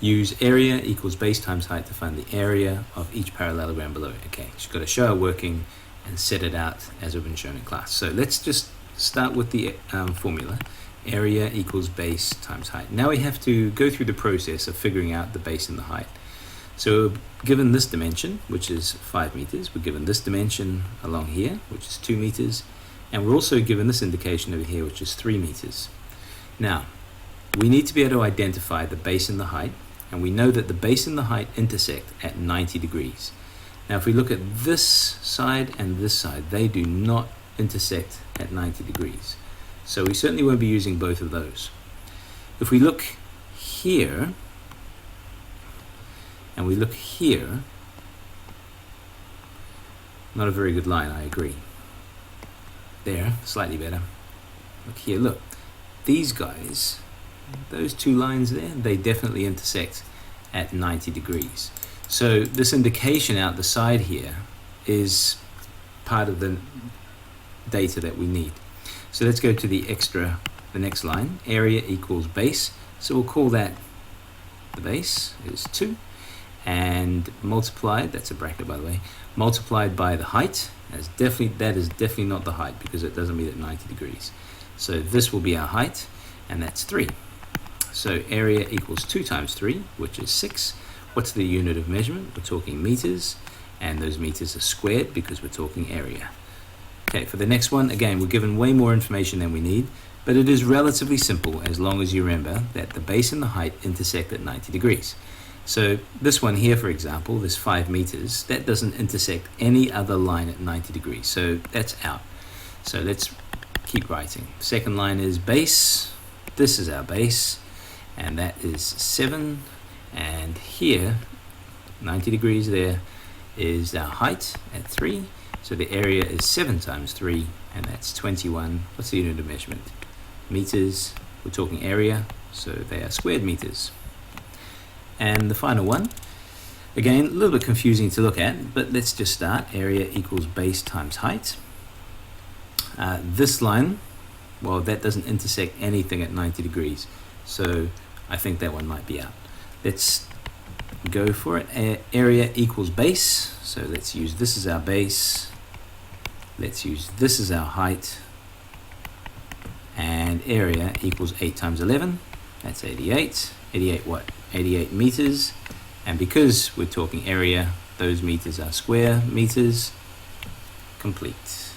Use area equals base times height to find the area of each parallelogram below. Okay, so you've got to show it working and set it out as we've been shown in class. So let's just start with the formula. Area equals base times height. Now we have to go through the process of figuring out the base and the height. So given this dimension, which is 5 meters, we're given this dimension along here, which is 2 meters, and we're also given this indication over here, which is 3 meters. Now, we need to be able to identify the base and the height, and we know that the base and the height intersect at 90 degrees. Now, if we look at this side and this side, they do not intersect at 90 degrees. So we certainly won't be using both of those. If we look here, and we look here, not a very good line, I agree. There, slightly better. Look here, look. These guys, those two lines there, they definitely intersect at 90 degrees. So this indication out the side here is part of the data that we need. So let's go to the next line, area equals base. So we'll call that the base is 2, and multiplied, that's a bracket by the way, multiplied by the height. That is definitely not the height because it doesn't meet at 90 degrees. So this will be our height, and that's 3. So area equals 2 times 3, which is 6. What's the unit of measurement? We're talking meters, and those meters are squared because we're talking area. Okay, for the next one, again, we're given way more information than we need, but it is relatively simple as long as you remember that the base and the height intersect at 90 degrees. So this one here, for example, this 5 meters, that doesn't intersect any other line at 90 degrees. So that's out. So let's keep writing. Second line is base. This is our base, and that is 7. And here, 90 degrees there, is our height at 3. So the area is 7 times 3, and that's 21. What's the unit of measurement? Meters. We're talking area, so they are squared meters. And the final one, again, a little bit confusing to look at, but let's just start. Area equals base times height. This line, well, that doesn't intersect anything at 90 degrees, so I think that one might be out. Let's go for it. Area equals base, so let's use this as our base. Let's use this as our height. And area equals 8 times 11, that's 88. 88 what? 88 meters. And because we're talking area, those meters are square meters. Complete.